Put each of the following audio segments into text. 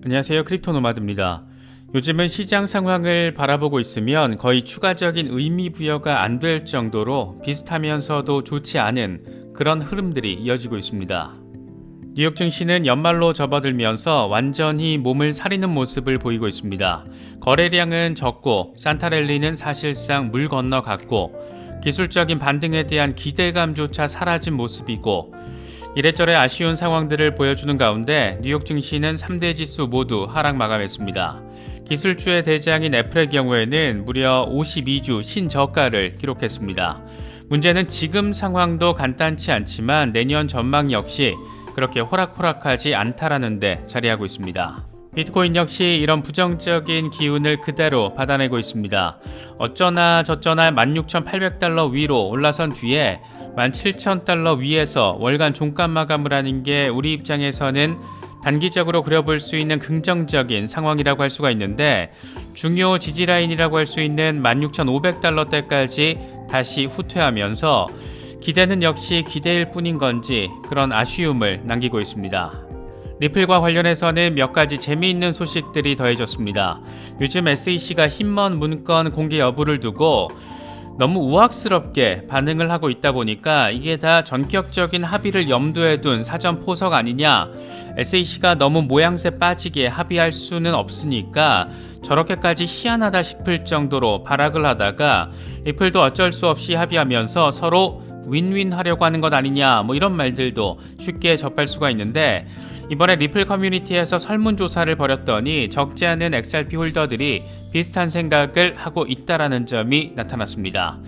안녕하세요. 크립토노마드입니다. 요즘은 시장 상황을 바라보고 있으면 거의 추가적인 의미 부여가 안 될 정도로 비슷하면서도 좋지 않은 그런 흐름들이 이어지고 있습니다. 뉴욕 증시는 연말로 접어들면서 완전히 몸을 사리는 모습을 보이고 있습니다. 거래량은 적고 산타랠리는 사실상 물 건너갔고 기술적인 반등에 대한 기대감조차 사라진 모습이고 이래저래 아쉬운 상황들을 보여주는 가운데 뉴욕 증시는 3대 지수 모두 하락 마감했습니다. 기술주의 대장인 애플의 경우에는 무려 52주 신저가를 기록했습니다. 문제는 지금 상황도 간단치 않지만 내년 전망 역시 그렇게 호락호락하지 않다라는 데 자리하고 있습니다. 비트코인 역시 이런 부정적인 기운을 그대로 받아내고 있습니다. 어쩌나 저쩌나 16,800달러 위로 올라선 뒤에 17,000달러 위에서 월간 종가 마감을 하는 게 우리 입장에서는 단기적으로 그려볼 수 있는 긍정적인 상황이라고 할 수가 있는데 중요 지지라인이라고 할 수 있는 16,500달러대까지 다시 후퇴하면서 기대는 역시 기대일 뿐인 건지 그런 아쉬움을 남기고 있습니다. 리플과 관련해서는 몇 가지 재미있는 소식들이 더해졌습니다. 요즘 SEC가 힘먼 문건 공개 여부를 두고 너무 우악스럽게 반응을 하고 있다 보니까 이게 다 전격적인 합의를 염두에 둔 사전 포석 아니냐, SEC가 너무 모양새 빠지게 합의할 수는 없으니까 저렇게까지 희한하다 싶을 정도로 발악을 하다가 리플도 어쩔 수 없이 합의하면서 서로 윈윈 하려고 하는 것 아니냐, 이런 말들도 쉽게 접할 수가 있는데 이번에 리플 커뮤니티에서 설문조사를 벌였더니 적지 않은 XRP 홀더들이 비슷한 생각을 하고 있다라는 점이 나타났습니다.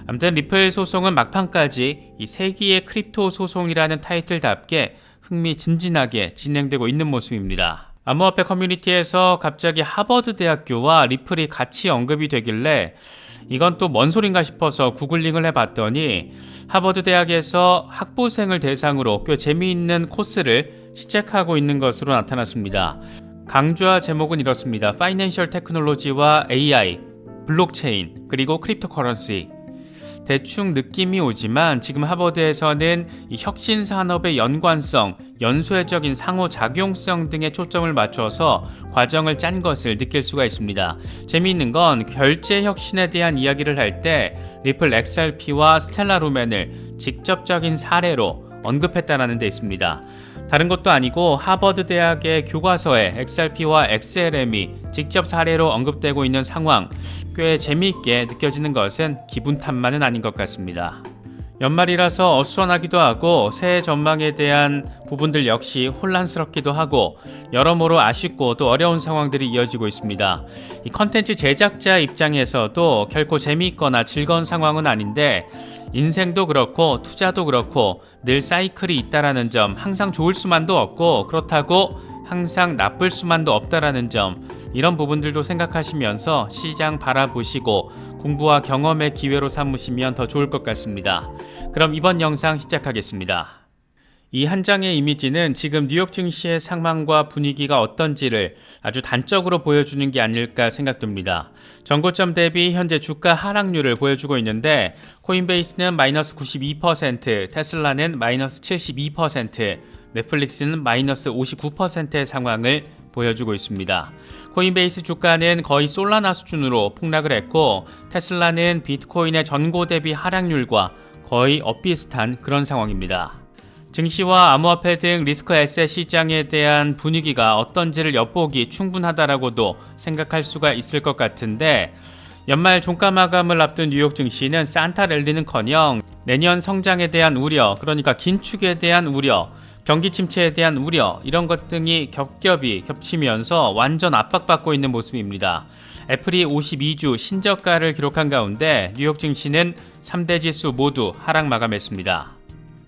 아무튼 리플 소송은 막판까지 이 세기의 크립토 소송이라는 타이틀답게 흥미진진하게 진행되고 있는 모습입니다. 암호화폐 커뮤니티에서 갑자기 하버드 대학교와 리플이 같이 언급이 되길래 이건 또 뭔 소린가 싶어서 구글링을 해봤더니 하버드 대학에서 학부생을 대상으로 꽤 재미있는 코스를 시작하고 있는 것으로 나타났습니다. 강좌 제목은 이렇습니다. 파이낸셜 테크놀로지와 AI, 블록체인, 그리고 크립토커런시. 대충 느낌이 오지만 지금 하버드에서는 이 혁신 산업의 연관성, 연쇄적인 상호작용성 등에 초점을 맞춰서 과정을 짠 것을 느낄 수가 있습니다. 재미있는 건 결제 혁신에 대한 이야기를 할 때 리플 XRP와 스텔라 루멘을 직접적인 사례로 언급했다는 데 있습니다. 다른 것도 아니고 하버드 대학의 교과서에 XRP와 XLM이 직접 사례로 언급되고 있는 상황, 꽤 재미있게 느껴지는 것은 기분 탓만은 아닌 것 같습니다. 연말이라서 어수선하기도 하고 새해 전망에 대한 부분들 역시 혼란스럽기도 하고 여러모로 아쉽고 또 어려운 상황들이 이어지고 있습니다. 이 컨텐츠 제작자 입장에서도 결코 재미있거나 즐거운 상황은 아닌데 인생도 그렇고 투자도 그렇고 늘 사이클이 있다라는 점, 항상 좋을 수만도 없고 그렇다고 항상 나쁠 수만도 없다라는 점, 이런 부분들도 생각하시면서 시장 바라보시고 공부와 경험의 기회로 삼으시면 더 좋을 것 같습니다. 그럼 이번 영상 시작하겠습니다. 이 한 장의 이미지는 지금 뉴욕 증시의 상황과 분위기가 어떤지를 아주 단적으로 보여주는 게 아닐까 생각됩니다. 전고점 대비 현재 주가 하락률을 보여주고 있는데 코인베이스는 마이너스 92%, 테슬라는 마이너스 72%, 넷플릭스는 마이너스 59%의 상황을 보여주고 있습니다. 코인베이스 주가는 거의 솔라나 수준으로 폭락을 했고 테슬라는 비트코인의 전고 대비 하락률과 거의 엇비슷한 그런 상황입니다. 증시와 암호화폐 등 리스크 에셋 시장에 대한 분위기가 어떤지를 엿보기 충분하다라고도 생각할 수가 있을 것 같은데 연말 종가 마감을 앞둔 뉴욕 증시는 산타랠리는커녕 내년 성장에 대한 우려, 그러니까 긴축에 대한 우려, 경기 침체에 대한 우려, 이런 것 등이 겹겹이 겹치면서 완전 압박받고 있는 모습입니다. 애플이 52주 신저가를 기록한 가운데 뉴욕 증시는 3대 지수 모두 하락 마감했습니다.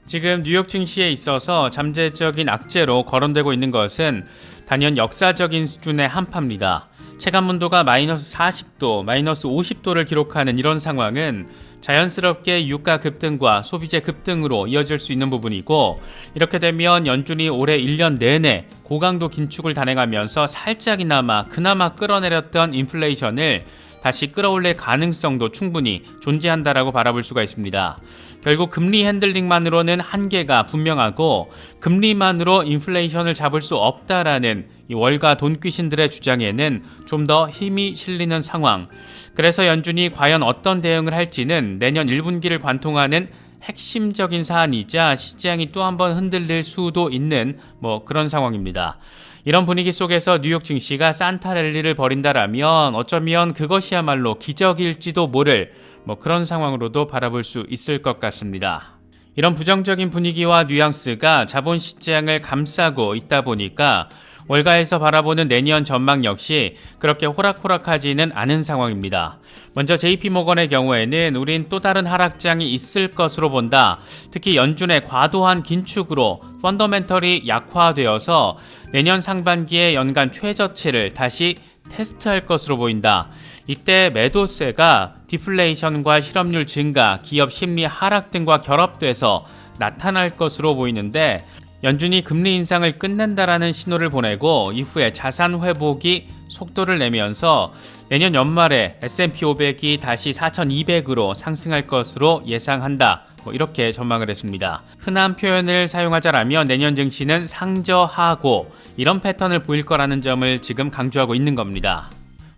지금 뉴욕 증시에 있어서 잠재적인 악재로 거론되고 있는 것은 단연 역사적인 수준의 한파입니다. 체감온도가 마이너스 40도, 마이너스 50도를 기록하는 이런 상황은 자연스럽게 유가 급등과 소비재 급등으로 이어질 수 있는 부분이고 이렇게 되면 연준이 올해 1년 내내 고강도 긴축을 단행하면서 살짝이나마 그나마 끌어내렸던 인플레이션을 다시 끌어올릴 가능성도 충분히 존재한다라고 바라볼 수가 있습니다. 결국 금리 핸들링만으로는 한계가 분명하고 금리만으로 인플레이션을 잡을 수 없다라는 이 월가 돈귀신들의 주장에는 좀 더 힘이 실리는 상황. 그래서 연준이 과연 어떤 대응을 할지는 내년 1분기를 관통하는 핵심적인 사안이자 시장이 또 한 번 흔들릴 수도 있는 그런 상황입니다. 이런 분위기 속에서 뉴욕 증시가 산타 랠리를 벌인다라면 어쩌면 그것이야말로 기적일지도 모를 그런 상황으로도 바라볼 수 있을 것 같습니다. 이런 부정적인 분위기와 뉘앙스가 자본시장을 감싸고 있다 보니까 월가에서 바라보는 내년 전망 역시 그렇게 호락호락하지는 않은 상황입니다. 먼저 JP모건의 경우에는 우린 또 다른 하락장이 있을 것으로 본다. 특히 연준의 과도한 긴축으로 펀더멘털이 약화되어서 내년 상반기에 연간 최저치를 다시 테스트할 것으로 보인다. 이때 매도세가 디플레이션과 실업률 증가, 기업 심리 하락 등과 결합돼서 나타날 것으로 보이는데 연준이 금리 인상을 끝낸다라는 신호를 보내고 이후에 자산 회복이 속도를 내면서 내년 연말에 S&P 500이 다시 4,200으로 상승할 것으로 예상한다. 이렇게 전망을 했습니다. 흔한 표현을 사용하자라면 내년 증시는 상저하고 이런 패턴을 보일 거라는 점을 지금 강조하고 있는 겁니다.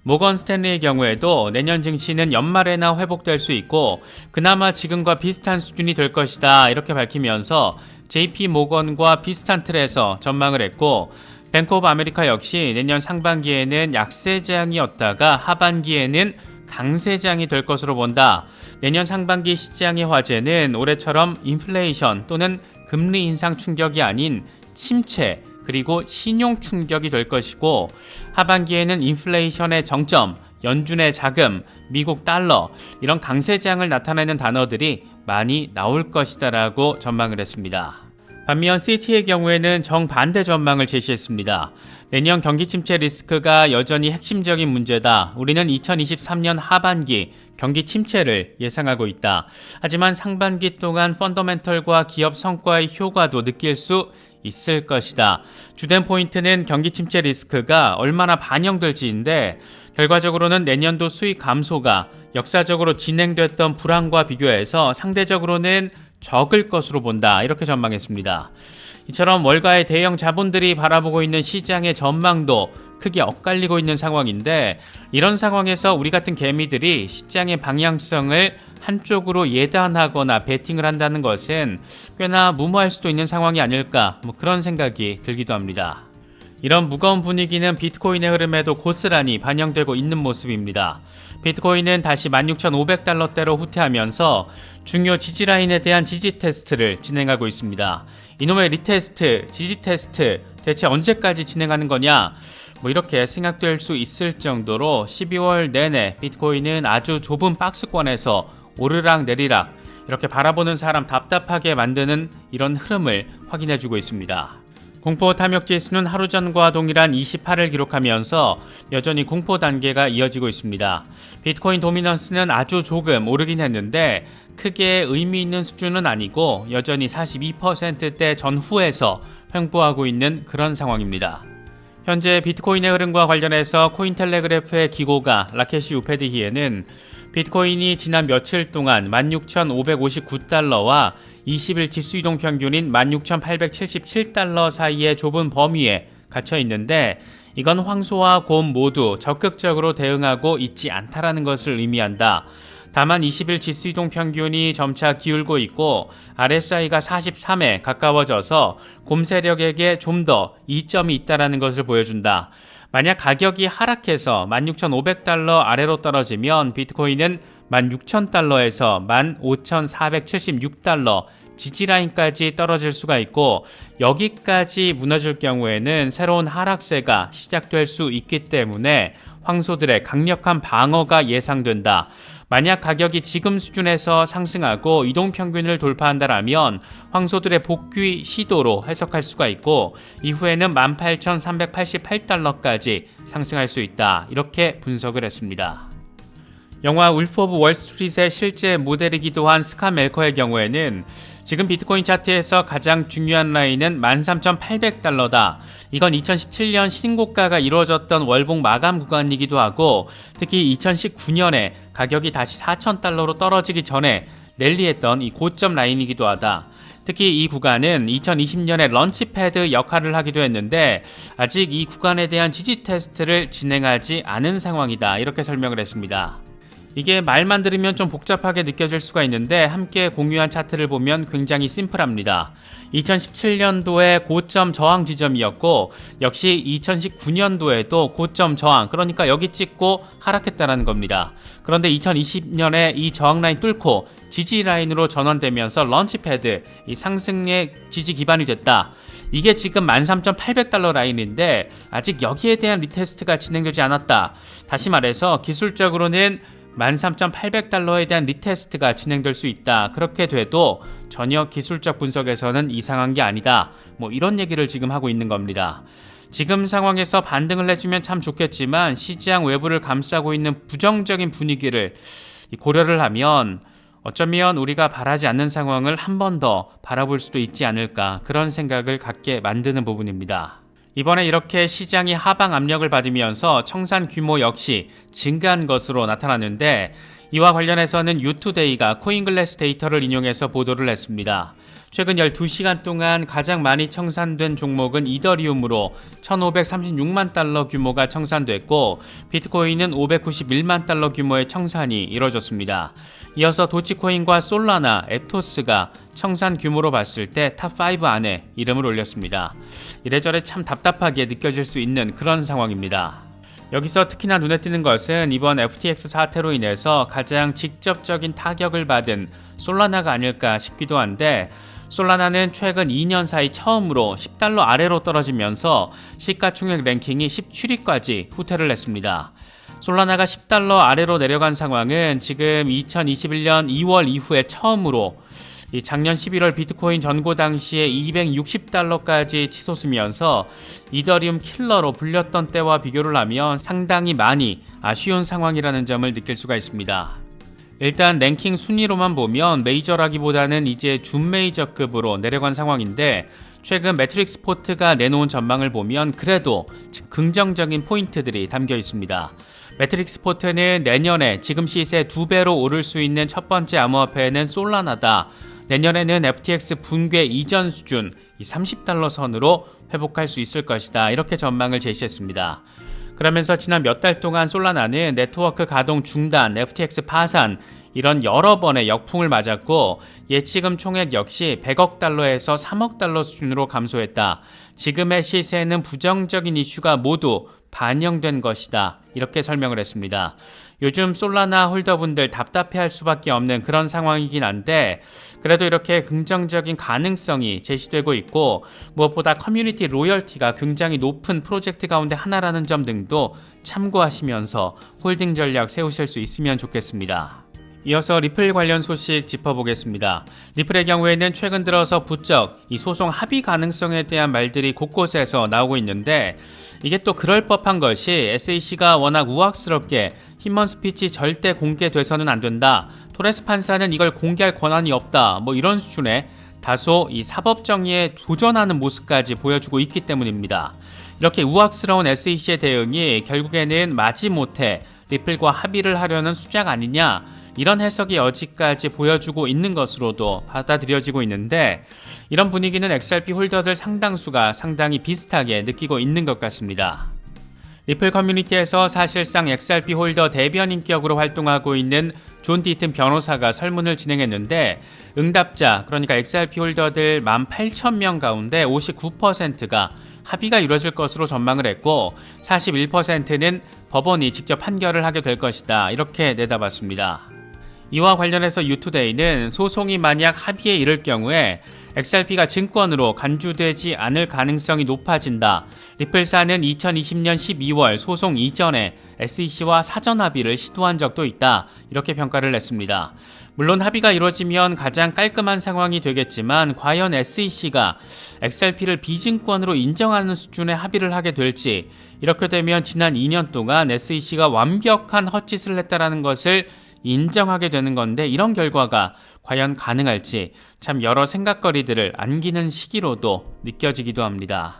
모건 스탠리의 경우에도 내년 증시는 연말에나 회복될 수 있고 그나마 지금과 비슷한 수준이 될 것이다 이렇게 밝히면서 JP 모건과 비슷한 틀에서 전망을 했고 뱅크 오브 아메리카 역시 내년 상반기에는 약세장이었다가 하반기에는 강세장이 될 것으로 본다. 내년 상반기 시장의 화제는 올해처럼 인플레이션 또는 금리 인상 충격이 아닌 침체 그리고 신용 충격이 될 것이고 하반기에는 인플레이션의 정점, 연준의 자금, 미국 달러 이런 강세장을 나타내는 단어들이 많이 나올 것이다라고 전망을 했습니다. 반면 시티의 경우에는 정반대 전망을 제시했습니다. 내년 경기 침체 리스크가 여전히 핵심적인 문제다. 우리는 2023년 하반기 경기 침체를 예상하고 있다. 하지만 상반기 동안 펀더멘털과 기업 성과의 효과도 느낄 수 있을 것이다. 주된 포인트는 경기 침체 리스크가 얼마나 반영될지인데 결과적으로는 내년도 수익 감소가 역사적으로 진행됐던 불황과 비교해서 상대적으로는 적을 것으로 본다. 이렇게 전망했습니다. 이처럼 월가의 대형 자본들이 바라보고 있는 시장의 전망도 크게 엇갈리고 있는 상황인데 이런 상황에서 우리 같은 개미들이 시장의 방향성을 한쪽으로 예단하거나 베팅을 한다는 것은 꽤나 무모할 수도 있는 상황이 아닐까 그런 생각이 들기도 합니다. 이런 무거운 분위기는 비트코인의 흐름에도 고스란히 반영되고 있는 모습입니다. 비트코인은 다시 16,500달러대로 후퇴하면서 중요 지지라인에 대한 지지 테스트를 진행하고 있습니다. 이놈의 리테스트, 지지 테스트 대체 언제까지 진행하는 거냐? 이렇게 생각될 수 있을 정도로 12월 내내 비트코인은 아주 좁은 박스권에서 오르락 내리락 이렇게 바라보는 사람 답답하게 만드는 이런 흐름을 확인해주고 있습니다. 공포 탐욕 지수는 하루 전과 동일한 28을 기록하면서 여전히 공포 단계가 이어지고 있습니다. 비트코인 도미넌스는 아주 조금 오르긴 했는데 크게 의미 있는 수준은 아니고 여전히 42%대 전후에서 횡보하고 있는 그런 상황입니다. 현재 비트코인의 흐름과 관련해서 코인텔레그래프의 기고가 라케시 우페디히에는 비트코인이 지난 며칠 동안 16,559달러와 20일 지수 이동 평균인 16,877달러 사이의 좁은 범위에 갇혀 있는데 이건 황소와 곰 모두 적극적으로 대응하고 있지 않다라는 것을 의미한다. 다만 20일 지수 이동 평균이 점차 기울고 있고 RSI가 43에 가까워져서 곰 세력에게 좀 더 이점이 있다라는 것을 보여준다. 만약 가격이 하락해서 16,500달러 아래로 떨어지면 비트코인은 16,000달러에서 15,476달러 지지라인까지 떨어질 수가 있고 여기까지 무너질 경우에는 새로운 하락세가 시작될 수 있기 때문에 황소들의 강력한 방어가 예상된다. 만약 가격이 지금 수준에서 상승하고 이동평균을 돌파한다라면 황소들의 복귀 시도로 해석할 수가 있고 이후에는 18,388달러까지 상승할 수 있다. 이렇게 분석을 했습니다. 영화 울프 오브 월스트리트의 실제 모델이기도 한 스캇 멜커의 경우에는 지금 비트코인 차트에서 가장 중요한 라인은 13,800달러다. 이건 2017년 신고가가 이루어졌던 월봉 마감 구간이기도 하고 특히 2019년에 가격이 다시 4,000달러로 떨어지기 전에 랠리했던 이 고점 라인이기도 하다. 특히 이 구간은 2020년에 런치패드 역할을 하기도 했는데 아직 이 구간에 대한 지지 테스트를 진행하지 않은 상황이다. 이렇게 설명을 했습니다. 이게 말만 들으면 좀 복잡하게 느껴질 수가 있는데 함께 공유한 차트를 보면 굉장히 심플합니다. 2017년도에 고점 저항 지점이었고 역시 2019년도에도 고점 저항, 그러니까 여기 찍고 하락했다는 겁니다. 그런데 2020년에 이 저항 라인 뚫고 지지 라인으로 전환되면서 런치패드, 이 상승의 지지 기반이 됐다. 이게 지금 13,800달러 라인인데 아직 여기에 대한 리테스트가 진행되지 않았다. 다시 말해서 기술적으로는 13,800달러에 대한 리테스트가 진행될 수 있다. 그렇게 돼도 전혀 기술적 분석에서는 이상한 게 아니다. 이런 얘기를 지금 하고 있는 겁니다. 지금 상황에서 반등을 해주면 참 좋겠지만 시장 외부를 감싸고 있는 부정적인 분위기를 고려를 하면 어쩌면 우리가 바라지 않는 상황을 한 번 더 바라볼 수도 있지 않을까, 그런 생각을 갖게 만드는 부분입니다. 이번에 이렇게 시장이 하방 압력을 받으면서 청산 규모 역시 증가한 것으로 나타났는데 이와 관련해서는 유투데이가 코인글래스 데이터를 인용해서 보도를 했습니다. 최근 12시간 동안 가장 많이 청산된 종목은 이더리움으로 1,536만 달러 규모가 청산됐고 비트코인은 591만 달러 규모의 청산이 이뤄졌습니다. 이어서 도치코인과 솔라나, 에토스가 청산 규모로 봤을 때 탑5 안에 이름을 올렸습니다. 이래저래 참 답답하게 느껴질 수 있는 그런 상황입니다. 여기서 특히나 눈에 띄는 것은 이번 FTX 사태로 인해서 가장 직접적인 타격을 받은 솔라나가 아닐까 싶기도 한데 솔라나는 최근 2년 사이 처음으로 10달러 아래로 떨어지면서 시가총액 랭킹이 17위까지 후퇴를 했습니다. 솔라나가 10달러 아래로 내려간 상황은 지금 2021년 2월 이후에 처음으로 작년 11월 비트코인 전고 당시에 260달러까지 치솟으면서 이더리움 킬러로 불렸던 때와 비교를 하면 상당히 많이 아쉬운 상황이라는 점을 느낄 수가 있습니다. 일단 랭킹 순위로만 보면 메이저라기보다는 이제 준메이저급으로 내려간 상황인데 최근 매트릭스 포트가 내놓은 전망을 보면 그래도 긍정적인 포인트들이 담겨 있습니다. 매트릭스 포트는 내년에 지금 시세 2배로 오를 수 있는 첫 번째 암호화폐는 솔라나다. 내년에는 FTX 붕괴 이전 수준 30달러 선으로 회복할 수 있을 것이다. 이렇게 전망을 제시했습니다. 그러면서 지난 몇 달 동안 솔라나는 네트워크 가동 중단, FTX 파산 이런 여러 번의 역풍을 맞았고 예치금 총액 역시 100억 달러에서 3억 달러 수준으로 감소했다. 지금의 시세는 부정적인 이슈가 모두 반영된 것이다. 이렇게 설명을 했습니다. 요즘 솔라나 홀더분들 답답해할 수밖에 없는 그런 상황이긴 한데 그래도 이렇게 긍정적인 가능성이 제시되고 있고 무엇보다 커뮤니티 로열티가 굉장히 높은 프로젝트 가운데 하나라는 점 등도 참고하시면서 홀딩 전략 세우실 수 있으면 좋겠습니다. 이어서 리플 관련 소식 짚어보겠습니다. 리플의 경우에는 최근 들어서 부쩍 이 소송 합의 가능성에 대한 말들이 곳곳에서 나오고 있는데 이게 또 그럴 법한 것이 SEC가 워낙 우악스럽게 힘먼 스피치 절대 공개돼서는 안 된다. 토레스 판사는 이걸 공개할 권한이 없다. 이런 수준의 다소 이 사법 정의에 도전하는 모습까지 보여주고 있기 때문입니다. 이렇게 우악스러운 SEC의 대응이 결국에는 마지못해 리플과 합의를 하려는 수작 아니냐, 이런 해석이 여지까지 보여주고 있는 것으로도 받아들여지고 있는데 이런 분위기는 XRP 홀더들 상당수가 상당히 비슷하게 느끼고 있는 것 같습니다. 리플 커뮤니티에서 사실상 XRP 홀더 대변인격으로 활동하고 있는 존 디튼 변호사가 설문을 진행했는데 응답자, 그러니까 XRP 홀더들 18,000명 가운데 59%가 합의가 이루어질 것으로 전망을 했고 41%는 법원이 직접 판결을 하게 될 것이다. 이렇게 내다봤습니다. 이와 관련해서 유투데이는 소송이 만약 합의에 이를 경우에 XRP가 증권으로 간주되지 않을 가능성이 높아진다. 리플사는 2020년 12월 소송 이전에 SEC와 사전 합의를 시도한 적도 있다. 이렇게 평가를 했습니다. 물론 합의가 이루어지면 가장 깔끔한 상황이 되겠지만 과연 SEC가 XRP를 비증권으로 인정하는 수준의 합의를 하게 될지, 이렇게 되면 지난 2년 동안 SEC가 완벽한 헛짓을 했다라는 것을 인정하게 되는 건데 이런 결과가 과연 가능할지 참 여러 생각거리들을 안기는 시기로도 느껴지기도 합니다.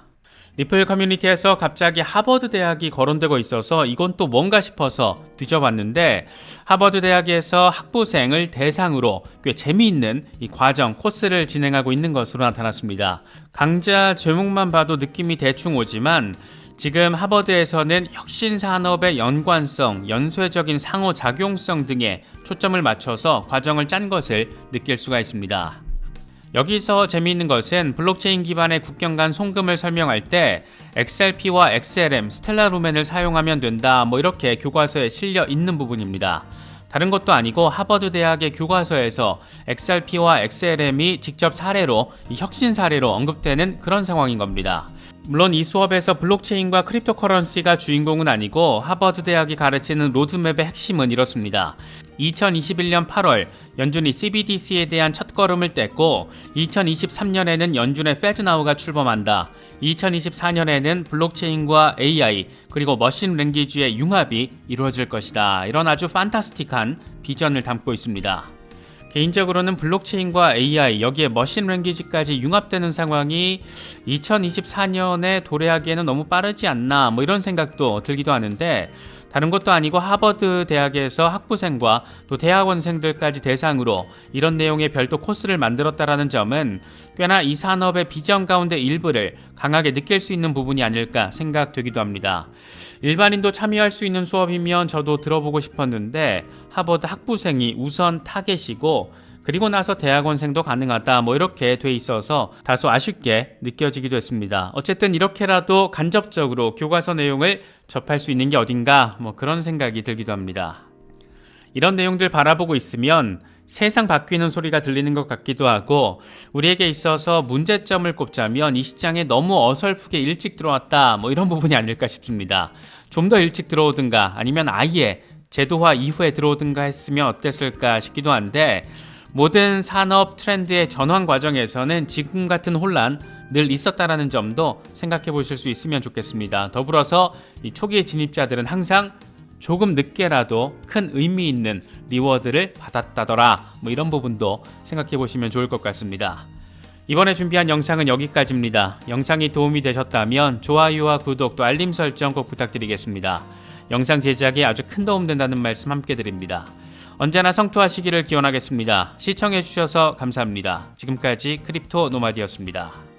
리플 커뮤니티에서 갑자기 하버드 대학이 거론되고 있어서 이건 또 뭔가 싶어서 뒤져봤는데, 하버드 대학에서 학부생을 대상으로 꽤 재미있는 이 과정, 코스를 진행하고 있는 것으로 나타났습니다. 강좌 제목만 봐도 느낌이 대충 오지만 지금 하버드에서는 혁신산업의 연관성, 연쇄적인 상호작용성 등에 초점을 맞춰서 과정을 짠 것을 느낄 수가 있습니다. 여기서 재미있는 것은 블록체인 기반의 국경 간 송금을 설명할 때 XRP와 XLM, 스텔라 루멘을 사용하면 된다, 이렇게 교과서에 실려 있는 부분입니다. 다른 것도 아니고 하버드 대학의 교과서에서 XRP와 XLM이 직접 사례로, 이 혁신 사례로 언급되는 그런 상황인 겁니다. 물론 이 수업에서 블록체인과 크립토커런시가 주인공은 아니고 하버드 대학이 가르치는 로드맵의 핵심은 이렇습니다. 2021년 8월 연준이 CBDC에 대한 첫걸음을 뗐고 2023년에는 연준의 페드나우가 출범한다. 2024년에는 블록체인과 AI 그리고 머신 랭귀지의 융합이 이루어질 것이다. 이런 아주 판타스틱한 비전을 담고 있습니다. 개인적으로는 블록체인과 AI, 여기에 머신 랭귀지까지 융합되는 상황이 2024년에 도래하기에는 너무 빠르지 않나, 이런 생각도 들기도 하는데, 다른 것도 아니고 하버드 대학에서 학부생과 또 대학원생들까지 대상으로 이런 내용의 별도 코스를 만들었다라는 점은 꽤나 이 산업의 비전 가운데 일부를 강하게 느낄 수 있는 부분이 아닐까 생각되기도 합니다. 일반인도 참여할 수 있는 수업이면 저도 들어보고 싶었는데 하버드 학부생이 우선 타겟이고 그리고 나서 대학원생도 가능하다, 이렇게 돼 있어서 다소 아쉽게 느껴지기도 했습니다. 어쨌든 이렇게라도 간접적으로 교과서 내용을 접할 수 있는 게 어딘가, 그런 생각이 들기도 합니다. 이런 내용들 바라보고 있으면 세상 바뀌는 소리가 들리는 것 같기도 하고, 우리에게 있어서 문제점을 꼽자면 이 시장에 너무 어설프게 일찍 들어왔다, 이런 부분이 아닐까 싶습니다. 좀 더 일찍 들어오든가 아니면 아예 제도화 이후에 들어오든가 했으면 어땠을까 싶기도 한데, 모든 산업 트렌드의 전환 과정에서는 지금 같은 혼란 늘 있었다라는 점도 생각해 보실 수 있으면 좋겠습니다. 더불어서 이 초기 진입자들은 항상 조금 늦게라도 큰 의미 있는 리워드를 받았다더라, 이런 부분도 생각해 보시면 좋을 것 같습니다. 이번에 준비한 영상은 여기까지입니다. 영상이 도움이 되셨다면 좋아요와 구독 또 알림 설정 꼭 부탁드리겠습니다. 영상 제작에 아주 큰 도움 된다는 말씀 함께 드립니다. 언제나 성투하시기를 기원하겠습니다. 시청해주셔서 감사합니다. 지금까지 크립토 노마디였습니다.